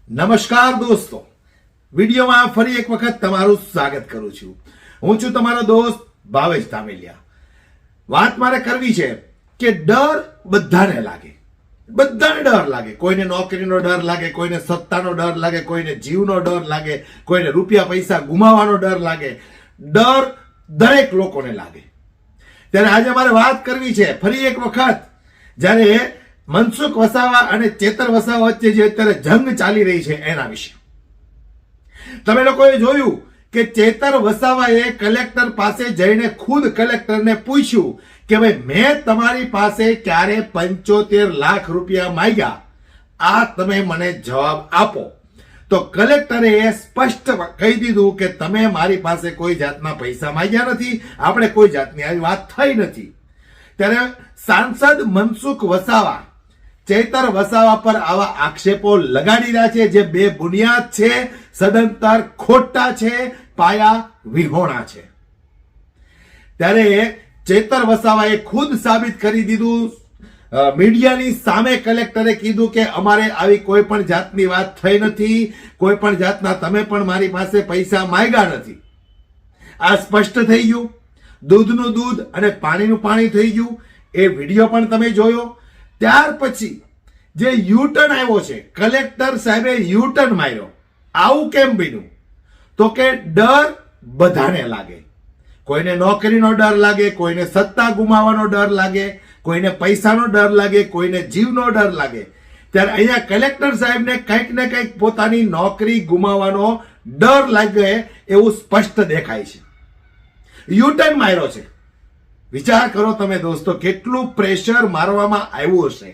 નમસ્કાર દોસ્તો, વિડીયોમાં ફરી એક વખત તમારું સ્વાગત કરું છું. હું છું તમારો દોસ્ત ભાવેશ ધામેલિયા. વાત મારે કરવી છે કે ડર બધાને લાગે, બધાને ડર લાગે. કોઈને નોકરીનો ડર લાગે, કોઈને સત્તાનો ડર લાગે, કોઈને જીવનો ડર લાગે, કોઈને રૂપિયા પૈસા ગુમાવવાનો ડર લાગે. ડર દરેક લોકોને લાગે. ત્યારે આજે મારે વાત કરવી છે ફરી એક વખત, જ્યારે મનસુખ વસાવા અને ચેતર વસાવા વચ્ચે જે અત્યારે જંગ ચાલી રહી છે એના વિશે. તમે લોકોએ જોયું કે ચેતર વસાવાએ કલેક્ટર પાસે જઈને ખુદ કલેક્ટરને પૂછ્યું કે ભાઈ મેં તમારી પાસે ક્યારે 75 લાખ રૂપિયા માંગ્યા, આ તમે મને જવાબ આપો. તો કલેક્ટરે સ્પષ્ટ કહી દીધું કે તમે મારી પાસે કોઈ જાતના પૈસા માંગ્યા નથી, આપણે કોઈ જાતની આવી વાત થઈ નથી. ત્યારે સાંસદ મનસુખ વસાવા ચેતર વસાવા પર આવા આક્ષેપો લગાડી રહ્યા છે જે બે બુનિયાદ છે, સદંતર ખોટા છે, પાયા વિહોણા છે. ત્યારે ચેતર વસાવાએ ખુદ સાબિત કરી દીધું, મીડિયાની સામે કલેક્ટરે કીધું કે અમારે આવી કોઈ પણ જાતની વાત થઈ નથી, કોઈ પણ જાતના તમે પણ મારી પાસે પૈસા માંગ્યા નથી. આ સ્પષ્ટ થઈ ગયું, દૂધનું દૂધ અને પાણીનું પાણી થઈ ગયું. એ વિડીયો પણ તમે જોયો. ત્યાર પછી જે યુટર્ન આવ્યો છે, કલેક્ટર સાહેબે યુટર્ન માર્યો. આવું કેમ બન્યું? તો કે ડર બધાને લાગે. કોઈને નોકરીનો ડર લાગે, કોઈને સત્તા ગુમાવવાનો ડર લાગે, કોઈને પૈસાનો ડર લાગે, કોઈને જીવનો ડર લાગે. ત્યારે અહીંયા કલેક્ટર સાહેબને કંઈક ને કંઈક પોતાની નોકરી ગુમાવવાનો ડર લાગે એવું સ્પષ્ટ દેખાય છે. યુટર્ન માર્યો છે. વિચાર કરો તમે દોસ્તો, કેટલું પ્રેશર મારવામાં આવ્યું હશે,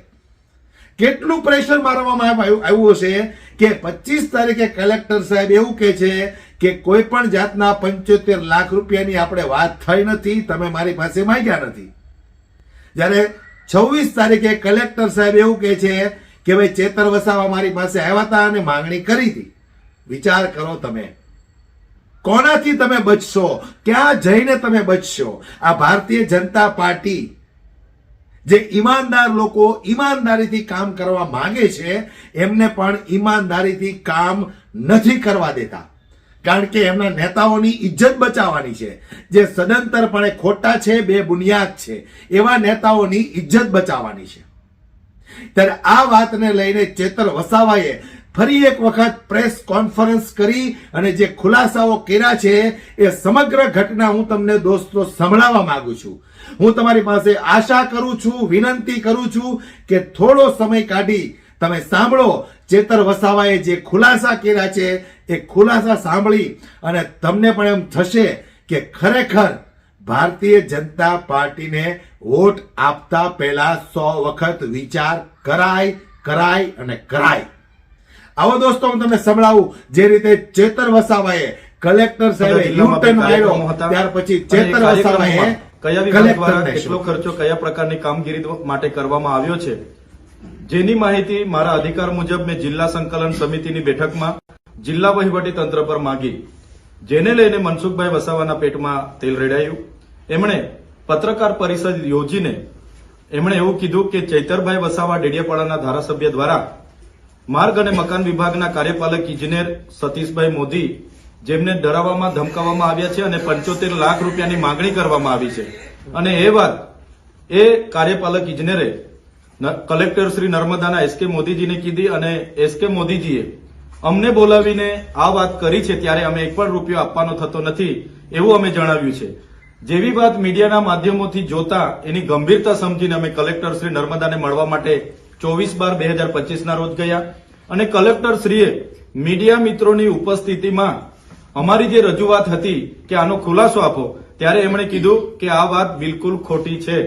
કેટલું પ્રેશર મારવામાં આવ્યું હશે કે 25 તારીખે કલેક્ટર સાહેબ એવું કહે છે કે કોઈ પણ જાતના 75 લાખ રૂપિયાની આપણે વાત થઈ નથી, તમે મારી પાસે માંગ્યા નથી. જ્યારે 26 તારીખે કલેક્ટર સાહેબ એવું કહે છે કે ભાઈ ચેતર વસાવા મારી પાસે આવ્યા હતા અને માંગણી કરી હતી. વિચાર કરો તમે, કોનાથી તમે બચશો? ક્યાં જઈને તમે બચશો? આ ભારતીય જનતા પાર્ટી જે ઈમાનદાર લોકો ઈમાનદારીથી કામ કરવા માંગે છે એમને પણ ઈમાનદારીથી કામ નથી કરવા દેતા, કારણ કે એમના નેતાઓની ઇજ્જત બચાવવાની છે. જે સદંતરપણે ખોટા છે, બે બુનિયાદ છે, એવા નેતાઓની ઇજ્જત બચાવવાની છે. ત્યારે આ વાતને લઈને ચેતર વસાવાએ ફરી એક વખત પ્રેસ કોન્ફરન્સ કરી અને જે ખુલાસાઓ કર્યા છે એ સમગ્ર ઘટના હું તમને દોસ્તો સંભળાવવા માંગુ છું. હું તમારી પાસે આશા કરું છું, વિનંતી કરું છું કે થોડો સમય કાઢી તમે સાંભળો. ચેતર વસાવાએ જે ખુલાસા કર્યા છે એ ખુલાસા સાંભળી અને તમને પણ એમ થશે કે ખરેખર ભારતીય જનતા પાર્ટીને વોટ આપતા પહેલા 100 વખત વિચાર કરાય અને કરાય. આવો દોસ્તો હું તમને સંભળાવું જે રીતે ચેતર વસાવાએ કલેક્ટર સાહેબે યુટર્ન માર્યો, ત્યાર પછી ચેતર વસાવાએ કયા વિભાગ દ્વારા કેટલો ખર્ચો કયા પ્રકારની કામગીરી માટે કરવામાં આવ્યો છે, જેની માહિતી મારા અધિકાર મુજબ મેં જિલ્લા સંકલન સમિતિની બેઠકમાં જિલ્લા વહીવટી તંત્ર પર માંગી, જેને લઈને મનસુખભાઈ વસાવાના પેટમાં તેલ રેડાયું. એમણે પત્રકાર પરિષદ યોજીને એમણે એવું કીધું કે ચૈતરભાઈ વસાવા ડેડિયાપાડાના ધારાસભ્ય દ્વારા માર્ગ અને મકાન વિભાગના કાર્યપાલક ઇજનેર સતીશભાઈ મોદી, જેમને ડરાવવામાં ધમકાવવામાં આવ્યા છે અને 75 લાખ રૂપિયાની માંગણી કરવામાં આવી છે. અને એ વાત એ કાર્યપાલક ઇજનેરે કલેક્ટર શ્રી નર્મદાના એસકે મોદીજીને કીધી અને એસકે મોદીજીએ અમને બોલાવીને આ વાત કરી છે. ત્યારે અમે એક પણ રૂપિયો આપવાનો થતો નથી એવું અમે જણાવ્યું છે. જેવી વાત મીડિયાના માધ્યમોથી જોતા એની ગંભીરતા સમજીને અમે કલેક્ટર શ્રી નર્મદાને મળવા માટે 24/12/2025 ના રોજ ગયા અને કલેક્ટર શ્રીએ મીડિયા મિત્રોની ઉપસ્થિતિમાં અમારી જે રજૂઆત હતી કે આનો ખુલાસો આપો, ત્યારે એમણે કીધું કે આ વાત બિલકુલ ખોટી છે.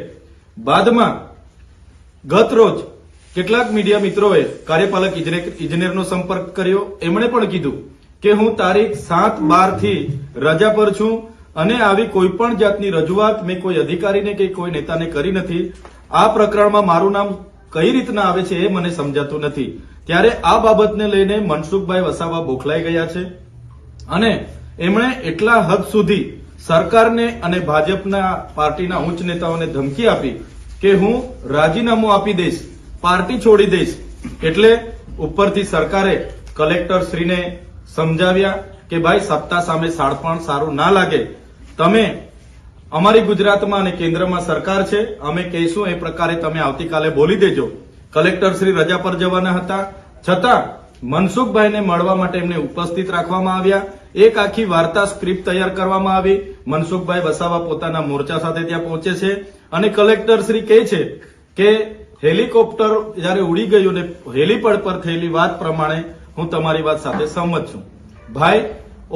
બાદમાં ગત રોજ કેટલાક મીડિયા મિત્રોએ કાર્યપાલક ઇજનેરનો સંપર્ક કર્યો. એમણે પણ કીધું કે હું તારીખ 7/12 થી રજા પર છું અને આવી કોઈ પણ જાતની રજૂઆત મેં કોઈ અધિકારીને કે કોઈ નેતાને કરી નથી. આ પ્રકરણમાં મારું નામ કઈ રીતના આવે છે એ મને સમજાતું નથી. ત્યારે આ બાબતને લઈને મનસુખભાઈ વસાવા બોખલાઈ ગયા છે અને એમણે એટલા હદ સુધી સરકારને અને ભાજપના પાર્ટીના ઉચ્ચ નેતાઓને ધમકી આપી કે હું રાજીનામું આપી દઈશ, પાર્ટી છોડી દઈશ. એટલે ઉપરથી સરકારે કલેક્ટર શ્રીને સમજાવ્યા કે ભાઈ સત્તા સામે શાણપણ સારું ના લાગે, તમે અમારી ગુજરાતમાં અને કેન્દ્રમાં સરકાર છે, અમે કહીશું એ પ્રકારે તમે આવતીકાલે બોલી દેજો. કલેક્ટર શ્રી રજા પર જવાના હતા, છતાં મનસુખભાઈને મળવા માટે એમને ઉપસ્થિત રાખવામાં આવ્યા. એક આખી વાર્તા સ્ક્રિપ્ટ તૈયાર કરવામાં આવી. મનસુખભાઈ વસાવા પોતાના મોરચા સાથે ત્યાં પહોંચે છે અને કલેક્ટર શ્રી કહે છે કે હેલિકોપ્ટર જયારે ઉડી ગયું ને હેલીપેડ પર થયેલી વાત પ્રમાણે હું તમારી વાત સાથે સહમત છું. ભાઈ,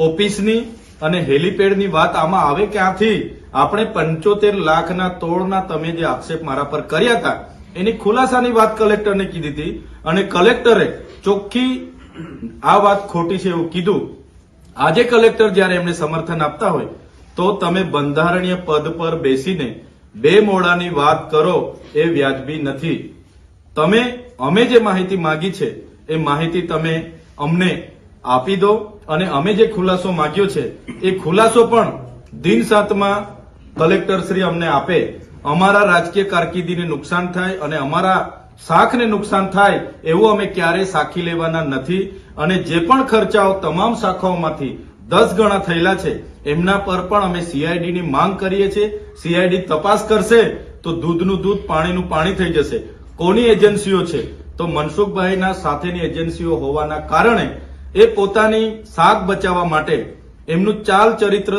ઓફિસની અને હેલીપેડની વાત આમાં આવે ક્યાંથી? આપણે 75 લાખના તોડના તમે જે આક્ષેપ મારા પર કર્યા હતા એની ખુલાસાની વાત કલેક્ટરને કીધી હતી અને કલેક્ટરે ચોખ્ખી આ વાત ખોટી છે એવું કીધું. આજે કલેક્ટર જયારે એમને સમર્થન આપતા હોય તો તમે બંધારણીય પદ પર બેસીને બે મોડાની વાત કરો એ વ્યાજબી નથી. અમે જે માહિતી માંગી છે એ માહિતી તમે અમને આપી દો અને અમે જે ખુલાસો માંગ્યો છે એ ખુલાસો પણ દિન સાતમાં કલેક્ટર શ્રી અમને આપે. અમારા રાજકીય કારકિર્દીને નુકસાન થાય અને અમારા શાખને નુકસાન થાય એવું અમે ક્યારેય સાખી લેવાના નથી. અને જે પણ ખર્ચાઓ તમામ શાખાઓમાંથી 10 ગણા થયેલા છે એમના પર પણ અમે સીઆઈડી ની માંગ કરીએ છીએ. સીઆઈડી તપાસ કરશે તો દૂધનું દૂધ પાણીનું પાણી થઈ જશે. કોની એજન્સીઓ છે? તો મનસુખભાઈના સાથેની એજન્સીઓ હોવાના કારણે એ પોતાની શાખ બચાવવા માટે એમનું ચાલ ચરિત્ર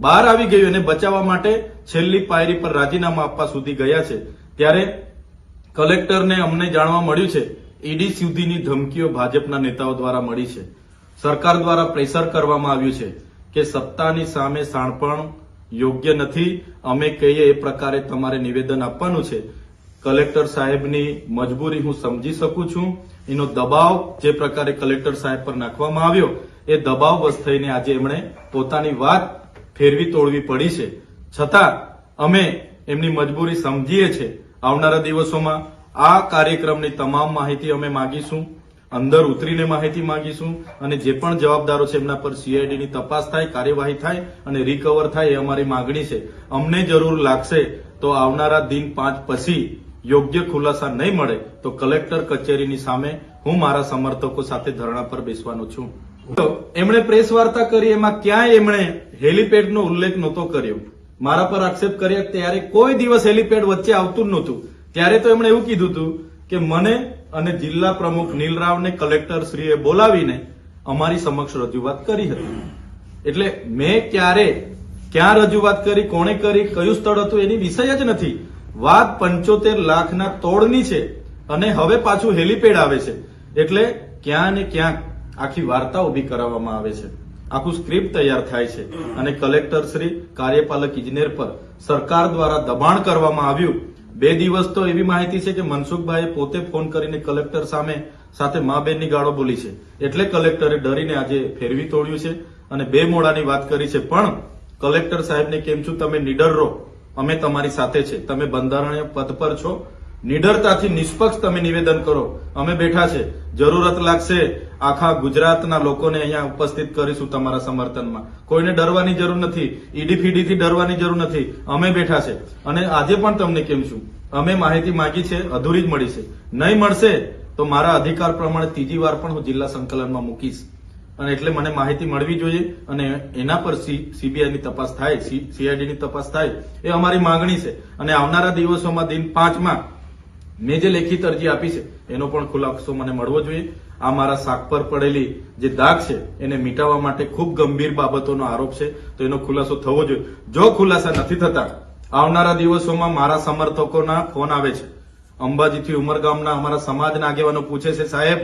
બહાર આવી ગયું અને બચાવવા માટે છેલ્લી પાયરી પર રાજીનામા આપવા સુધી ગયા છે. ત્યારે કલેક્ટરને અમને જાણવા મળ્યું છે ઈડી સુધીની ધમકીઓ ભાજપના નેતાઓ દ્વારા મળી છે. સરકાર દ્વારા પ્રેશર કરવામાં આવ્યું છે કે સત્તાની સામે શાણપણ યોગ્ય નથી, અમે કહીએ એ પ્રકારે તમારે નિવેદન આપવાનું છે. કલેક્ટર સાહેબની મજબૂરી હું સમજી શકું છું. એનો દબાવ જે પ્રકારે કલેક્ટર સાહેબ પર નાખવામાં આવ્યો એ દબાવવશ થઈને આજે એમણે પોતાની વાત ફેરવી તોડવી પડી છે. છતાં અમે એમની મજબૂરી સમજીએ છીએ. આવનારા દિવસોમાં આ કાર્યક્રમની તમામ માહિતી અમે માંગીશું, અંદર ઉતરીને માહિતી માંગીશું અને જે પણ જવાબદારો છે એમના પર સીઆઈડીની તપાસ થાય, કાર્યવાહી થાય અને રિકવર થાય એ અમારી માંગણી છે. અમને જરૂર લાગશે તો આવનારા દિન 5 પછી યોગ્ય ખુલાસા નહીં મળે તો કલેક્ટર કચેરીની સામે હું મારા સમર્થકો સાથે ધરણા પર બેસવાનો છું. તો એમણે પ્રેસ વાર્તા કરી, એમાં ક્યાંય એમણે હેલીપેડનો ઉલ્લેખ નહોતો કર્યો. મારા પર આક્ષેપ કર્યા ત્યારે કોઈ દિવસ હેલીપેડ વચ્ચે આવતું જ નહોતું. ત્યારે તો એમણે એવું કીધું હતું કે મને અને જિલ્લા પ્રમુખ નીલરાવને કલેક્ટર શ્રીએ બોલાવીને અમારી સમક્ષ રજૂઆત કરી હતી. એટલે મેં ક્યાં રજૂઆત કરી, કોણે કરી, કયું સ્થળ હતું એની વિષય જ નથી. વાત 75 લાખના તોડની છે અને હવે પાછું હેલીપેડ આવે છે. એટલે ક્યાં ને ક્યાંક આખી વાર્તા ઉભી કરાવવામાં આવે છે, આખું સ્ક્રિપ્ટ તૈયાર થાય છે અને કલેક્ટર શ્રી, કાર્યપાલક ઇજનેર પર સરકાર દ્વારા દબાણ કરવામાં આવ્યું. 2 દિવસ તો એવી માહિતી છે કે મનસુખભાઈએ પોતે ફોન કરીને કલેક્ટર સાથે મા બેનની ગાળો બોલી છે. એટલે કલેક્ટરે ડરીને આજે ફેરવી તોડ્યું છે અને બે મોડાની વાત કરી છે. પણ કલેક્ટર સાહેબને કેમ છું, તમે નીડર રહો, અમે તમારી સાથે છે. તમે બંધારણીય પદ પર છો, નિડરતાથી નિષ્પક્ષ તમે નિવેદન કરો, અમે બેઠા છે. જરૂરત લાગશે આખા ગુજરાતના લોકોને અહીંયા ઉપસ્થિત કરીશું તમારા સમર્થનમાં. કોઈને ડરવાની જરૂર નથી, ઈડી ફીડીથી ડરવાની જરૂર નથી. અમે બેઠા છે અને આજે પણ તમને કેમ છું, અમે માહિતી માંગી છે, અધૂરી જ મળી છે. નહીં મળશે તો મારા અધિકાર પ્રમાણે 3જી વાર પણ હું જિલ્લા સંકલનમાં મૂકીશ. અને એટલે મને માહિતી મળવી જોઈએ અને એના પર સીબીઆઈની તપાસ થાય, સીઆઈડીની તપાસ થાય એ અમારી માંગણી છે. અને આવનારા દિવસોમાં દિન 5માં મેં જે લેખિત અરજી આપી છે એનો પણ ખુલાસો મને મળવો જોઈએ. આ મારા શાક પર પડેલી જે દાગ છે એને મિટાવવા માટે ખૂબ ગંભીર બાબતોનો આરોપ છે, તો એનો ખુલાસો થવો જોઈએ. જો ખુલાસા નથી થતા આવનારા દિવસોમાં મારા સમર્થકોના ફોન આવે છે. અંબાજીથી ઉમરગામના અમારા સમાજના આગેવાનો પૂછે છે, સાહેબ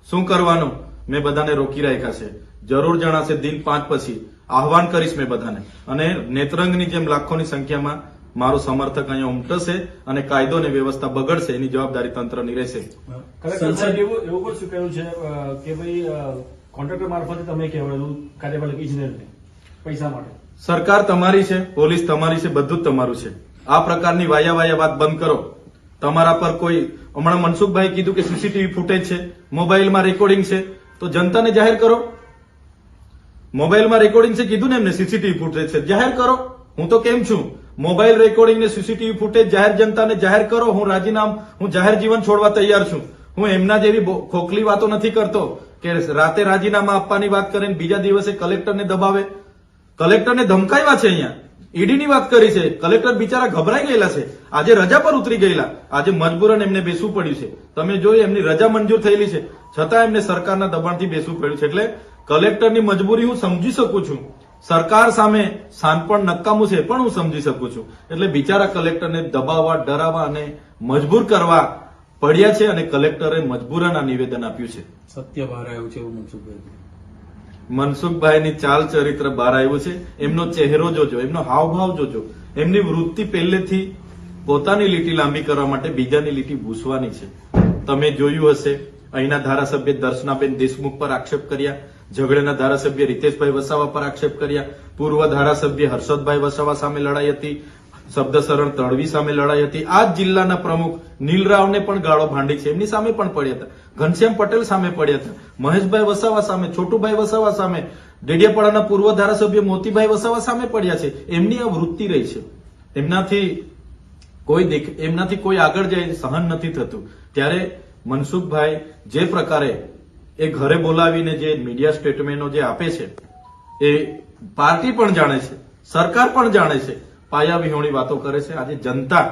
શું કરવાનું? મેં બધાને રોકી રાખ્યા છે. જરૂર જણાશે દિન 5 પછી આહવાન કરીશ મેં બધાને. અને નેત્રંગની જેમ લાખોની સંખ્યામાં મારો સમર્થક અહીંયા ઉમટશે અને કાયદો અને વ્યવસ્થા બગડશે એની જવાબદારી તંત્રની રહેશે. સંસદ એવું પણ શું કહ્યું છે કે ભાઈ કોન્ટ્રાક્ટર મારફતે તમે કહેવાયું કાર્યપાલક ઇજનેરને પૈસા માટે? સરકાર તમારી છે, પોલીસ તમારી છે, બધું જ તમારું છે. આ પ્રકારની વાયા વાત બંધ કરો. તમારા પર કોઈ હમણાં મનસુખભાઈ કીધું કે સીસીટીવી ફૂટેજ છે, મોબાઈલમાં રેકોર્ડિંગ છે, તો જનતાને જાહેર કરો. મોબાઈલમાં રેકોર્ડિંગ છે કીધું ને એમને, સીસીટીવી ફૂટેજ છે, જાહેર કરો. હું તો કેમ છું, મોબાઈલ રેકોર્ડિંગ ને સીસીટીવી ફૂટેજ જાહેર જનતાને જાહેર કરો. હું જાહેર જીવન છોડવા તૈયાર છું. હું એમના જેવી ખોખલી વાતો નથી કરતો કે રાતે રાજીનામા આપવાની વાત કરે ને બીજા દિવસે કલેક્ટરને દબાવે. કલેક્ટરને ધમકાવ્યા છે. અહીંયા ઈડીની વાત કરી છે. કલેક્ટર બિચારા ગભરાઈ ગયેલા છે. આજે રજા પર ઉતરી ગયેલા. આજે મજબૂરન એમને બેસવું પડ્યું છે. તમે જોઈ એમની રજા મંજૂર થયેલી છે છતાં એમને સરકારના દબાણથી બેસવું પડ્યું છે. એટલે કલેક્ટરની મજબૂરી હું સમજી શકું છું. સરકાર સામે શાનપણ નકામું છે પણ હું સમજી શકું છું. એટલે બિચારા કલેક્ટરને દબાવવા, ડરાવવા અને મજબૂર કરવા પડ્યા છે અને કલેક્ટરે મજબૂરન આ નિવેદન આપ્યું છે. સત્ય બહાર આવ્યું છે એવું મનસુખભાઈની ચાલ ચરિત્ર બહાર આવ્યું છે. એમનો ચહેરો જોજો, એમનો હાવભાવ જોજો. એમની વૃત્તિ પહેલેથી પોતાની લીટી લાંબી કરવા માટે બીજાની લીટી ભૂસવાની છે. તમે જોયું હશે અહીંના ધારાસભ્ય દર્શનાબેન દેશમુખ પર આક્ષેપ કર્યા, ઝઘડેના ધારાસભ્ય રીતેશભાઈ વસાવા પર આક્ષેપ કર્યા, પૂર્વ ધારાસભ્ય હર્ષદભાઈ વસાવા સામે લડાઈ હતી, શબ્દશરણ તડવી સામે લડાઈ હતી. આ જ જિલ્લાના પ્રમુખ નીલરાવને પણ ગાળો ભાંડી છે. એમની સામે પણ પડ્યા હતા. ઘનશ્યામ પટેલ સામે પડ્યા હતા. મહેશભાઈ વસાવા સામે, છોટુભાઈ વસાવા સામે, ડેડિયાપાડાના પૂર્વ ધારાસભ્ય મોતીભાઈ વસાવા સામે પડ્યા છે. એમની આ વૃત્તિ રહી છે. એમનાથી કોઈ આગળ જાય સહન નથી થતું. ત્યારે મનસુખભાઈ જે પ્રકારે એ ઘરે બોલાવીને જે મીડિયા સ્ટેટમેન્ટો જે આપે છે એ પાર્ટી પણ જાણે છે, સરકાર પણ જાણે છે, પાયા વિહોણી વાતો કરે છે. આજે જનતા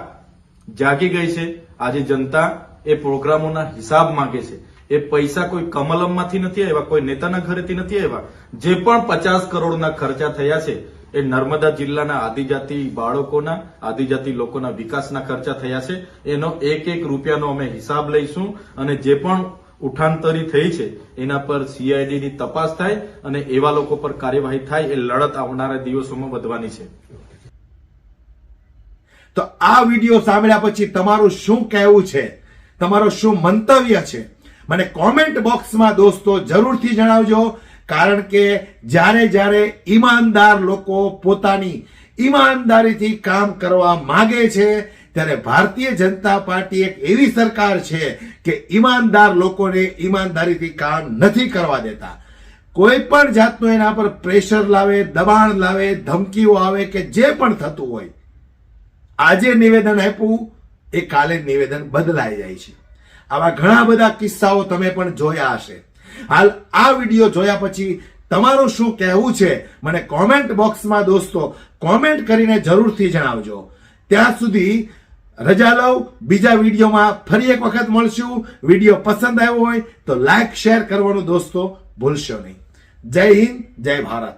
જાગી ગઈ છે. આજે જનતા એ પ્રોગ્રામોના હિસાબ માંગે છે. એ પૈસા કોઈ કમલમમાંથી નથી આવ્યા, કોઈ નેતાના ઘરેથી નથી આવ્યા. જે પણ 50 કરોડના ખર્ચા થયા છે એ નર્મદા જિલ્લાના આદિજાતિ બાળકોના, આદિજાતિ લોકોના વિકાસના ખર્ચા થયા છે. એનો એક રૂપિયાનો અમે હિસાબ લઈશું અને જે પણ ઉઠાંતરી થઈ છે એના પર CIDની તપાસ થાય અને એવા લોકો પર કાર્યવાહી થાય. એ લડત આવનારા દિવસોમાં વધવાની છે. તો આ વિડીયો સાંભળ્યા પછી તમારું શું કહેવું છે, તમારો શું મંતવ્ય છે, મને કોમેન્ટ બોક્સમાં દોસ્તો જરૂરથી જણાવજો. કારણ કે જ્યારે ઈમાનદાર લોકો પોતાની ઈમાનદારીથી કામ કરવા માંગે છે ત્યારે ભારતીય જનતા પાર્ટી એક એવી સરકાર છે કે ઈમાનદાર લોકોને ઈમાનદારીથી કામ નથી કરવા દેતા. કોઈ પણ જાતનું એના પર પ્રેશર લાવે, દબાણ લાવે, ધમકીઓ આવે કે જે પણ થતું હોય, આજે નિવેદન આપ્યું એ કાલે નિવેદન બદલાઈ જાય છે. આવા ઘણા બધા કિસ્સાઓ તમે પણ જોયા હશે. હાલ આ વિડીયો જોયા પછી તમારું શું કહેવું છે મને કોમેન્ટ બોક્સમાં દોસ્તો કોમેન્ટ કરીને જરૂરથી જણાવજો. ત્યાં સુધી રજા લઉં. બીજા વિડીયોમાં ફરી એક વખત મળશું. વિડીયો પસંદ આવ્યો હોય તો લાઈક, શેર કરવાનું દોસ્તો ભૂલશો નહીં. જય હિન્દ, જય ભારત.